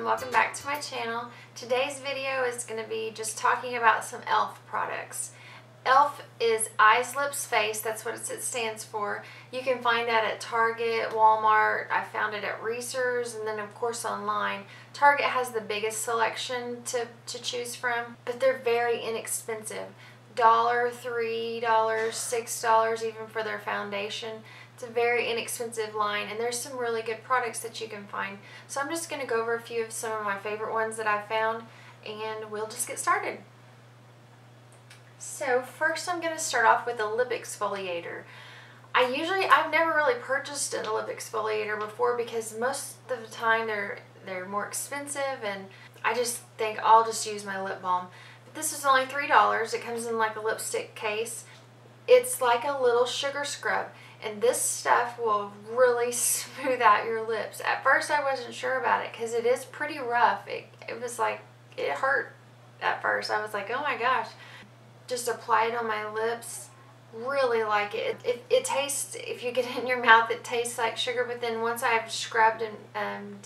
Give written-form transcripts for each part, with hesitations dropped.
welcome back to my channel. Today's video is going to be just talking about some e.l.f. products. e.l.f. is Eyes, Lips, Face. That's what it stands for. You can find that at Target, Walmart. I found it at Reese's, and then of course online. Target has the biggest selection to choose from, but they're very inexpensive. $1, $3, $6 even for their foundation. It's a very inexpensive line, and there's some really good products that you can find. So I'm just going to go over a few of some of my favorite ones that I found, and we'll just get started. So first I'm going to start off with a lip exfoliator. I've never really purchased a lip exfoliator before because most of the time they're more expensive, and I just think I'll just use my lip balm. But this is only $3. It comes in like a lipstick case. It's like a little sugar scrub. And this stuff will really smooth out your lips. At first I wasn't sure about it because it is pretty rough. It was like, it hurt at first. I was like, oh my gosh. Just apply it on my lips. Really like it. It tastes, if you get it in your mouth, it tastes like sugar. But then once I've scrubbed and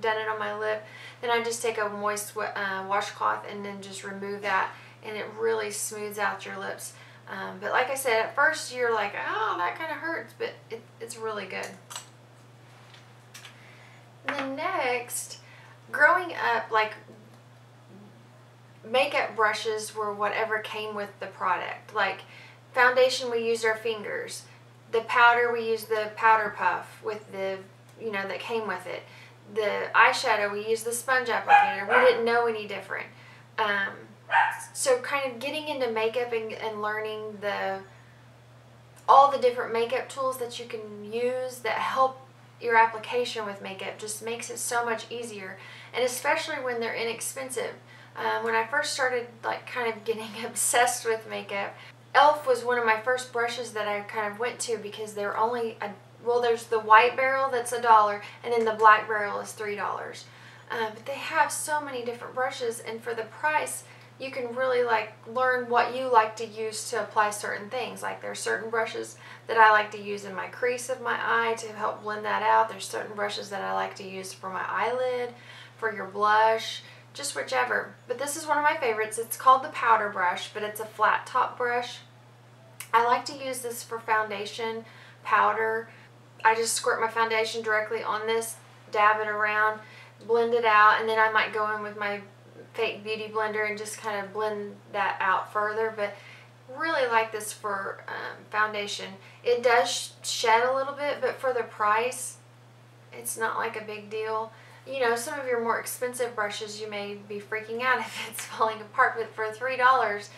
done it on my lip, then I just take a moist washcloth and then just remove that. And it really smooths out your lips. But like I said, at first you're like, oh, that kind of hurts, but it's really good. And then next, growing up, like, makeup brushes were whatever came with the product. Like foundation, we used our fingers. The powder, we used the powder puff with the, that came with it. The eyeshadow, we used the sponge applicator. We didn't know any different. So kind of getting into makeup and learning all the different makeup tools that you can use that help your application with makeup just makes it so much easier, and especially when they're inexpensive. When I first started like kind of getting obsessed with makeup, e.l.f. was one of my first brushes that I kind of went to because they're only, there's the white barrel that's $1, and then the black barrel is $3. But they have so many different brushes, and for the price, you can really like learn what you like to use to apply certain things. Like there's certain brushes that I like to use in my crease of my eye to help blend that out. There's certain brushes that I like to use for my eyelid, for your blush, just whichever. But this is one of my favorites. It's called the powder brush, but it's a flat top brush. I like to use this for foundation, powder. I just squirt my foundation directly on this, dab it around, blend it out, and then I might go in with my fake beauty blender and just kind of blend that out further. But really like this for foundation. It does shed a little bit, but for the price, it's not like a big deal. Some of your more expensive brushes, you may be freaking out if it's falling apart, but for $3,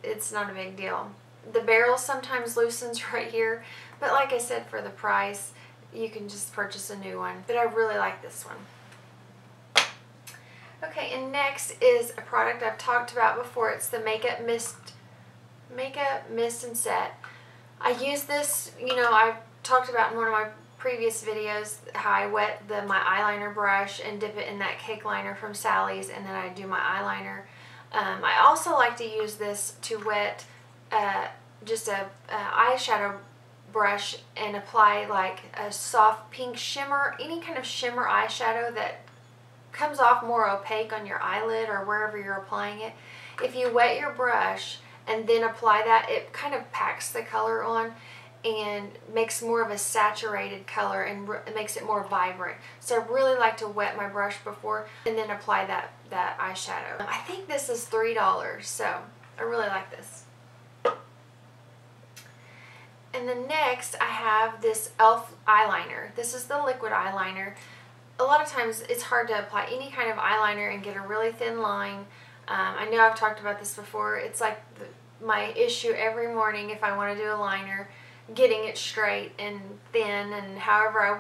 it's not a big deal. The barrel sometimes loosens right here, but like I said, for the price, you can just purchase a new one. But I really like this one. Okay, and next is a product I've talked about before. It's the Makeup Mist and Set. I use this, I've talked about in one of my previous videos how I wet my eyeliner brush and dip it in that cake liner from Sally's, and then I do my eyeliner. I also like to use this to wet just a eyeshadow brush and apply like a soft pink shimmer, any kind of shimmer eyeshadow that comes off more opaque on your eyelid or wherever you're applying it. If you wet your brush and then apply that, it kind of packs the color on and makes more of a saturated color, and it makes it more vibrant. So I really like to wet my brush before and then apply that eyeshadow. I think this is $3, so I really like this. And then next I have this e.l.f. eyeliner. This is the liquid eyeliner. A lot of times it's hard to apply any kind of eyeliner and get a really thin line. I know I've talked about this before. It's like my issue every morning if I want to do a liner, getting it straight and thin and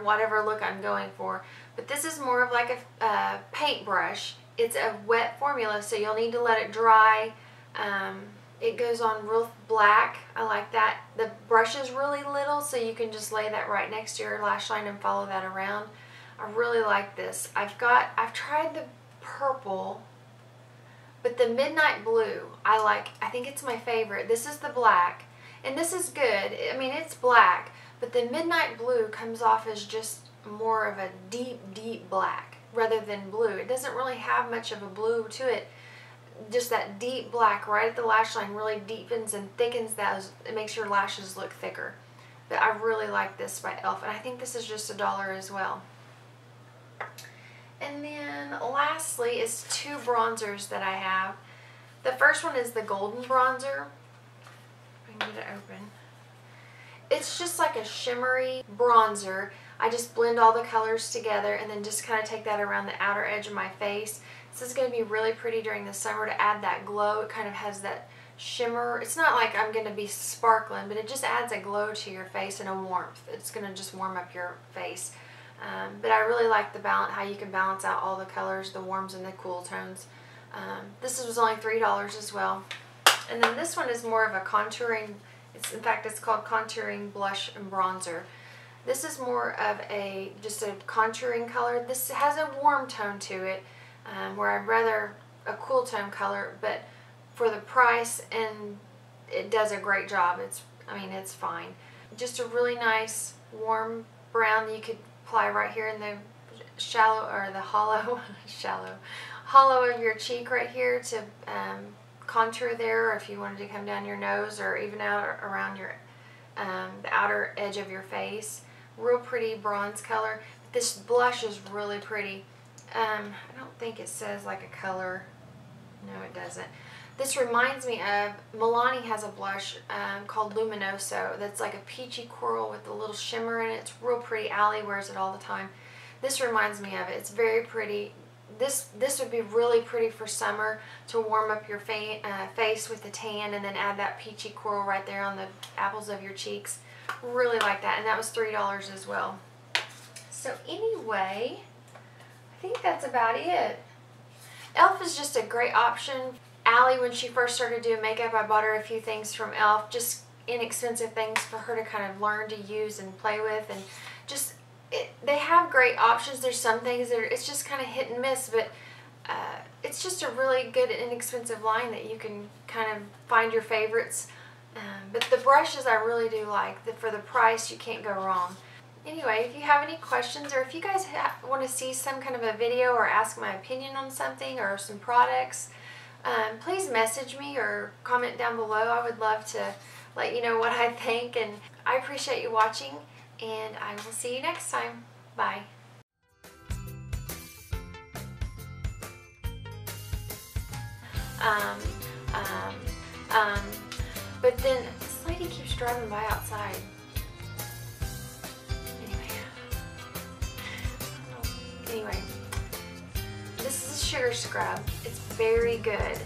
whatever look I'm going for. But this is more of like a paintbrush. It's a wet formula, so you'll need to let it dry. It goes on real black. I like that. The brush is really little, so you can just lay that right next to your lash line and follow that around. I really like this. I've tried the purple, but the midnight blue I think it's my favorite. This is the black, and this is good. I mean, it's black, but the midnight blue comes off as just more of a deep black. rather than blue. It doesn't really have much of a blue to it. Just that deep black right at the lash line really deepens and thickens those. It makes your lashes look thicker. But I really like this by e.l.f. and I think this is just $1 as well. And then lastly is 2 bronzers that I have. The first one is the golden bronzer. I can get it open. It's just like a shimmery bronzer. I just blend all the colors together and then just kind of take that around the outer edge of my face. This is going to be really pretty during the summer to add that glow. It kind of has that shimmer. It's not like I'm going to be sparkling, but it just adds a glow to your face and a warmth. It's going to just warm up your face. But I really like the balance, how you can balance out all the colors, the warms and the cool tones. This was only $3 as well. And then this one is more of a contouring, in fact it's called contouring blush and bronzer. This is more of just a contouring color. This has a warm tone to it, where I'd rather a cool tone color, but for the price, and it does a great job. I mean, it's fine. Just a really nice warm brown that you could apply right here in the shallow, or the hollow, hollow of your cheek right here to contour there, or if you wanted to come down your nose or even out around your the outer edge of your face. Real pretty bronze color. This blush is really pretty. I don't think it says like a color. No, it doesn't. This reminds me of, Milani has a blush called Luminoso that's like a peachy coral with a little shimmer in it. It's real pretty. Allie wears it all the time. This reminds me of it. It's very pretty. This would be really pretty for summer to warm up your face with the tan and then add that peachy coral right there on the apples of your cheeks. Really like that, and that was $3 as well. So anyway, I think that's about it. e.l.f. is just a great option. Allie, when she first started doing makeup, I bought her a few things from e.l.f., just inexpensive things for her to kind of learn to use and play with, and just they have great options. There's some things that it's just kind of hit and miss, but it's just a really good inexpensive line that you can kind of find your favorites. But the brushes I really do like. For the price, you can't go wrong. Anyway, if you have any questions, or if you guys want to see some kind of a video or ask my opinion on something or some products, please message me or comment down below. I would love to let you know what I think, and I appreciate you watching, and I will see you next time. Bye. But then this lady keeps driving by outside. Anyway, this is a sugar scrub. It's very good.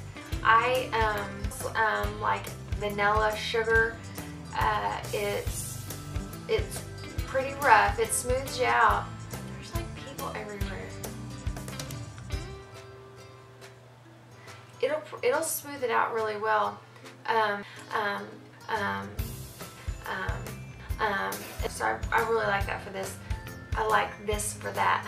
I like vanilla sugar. It's pretty rough. It smooths you out. There's like people everywhere. It'll smooth it out really well. So I really like that for this. I like this for that.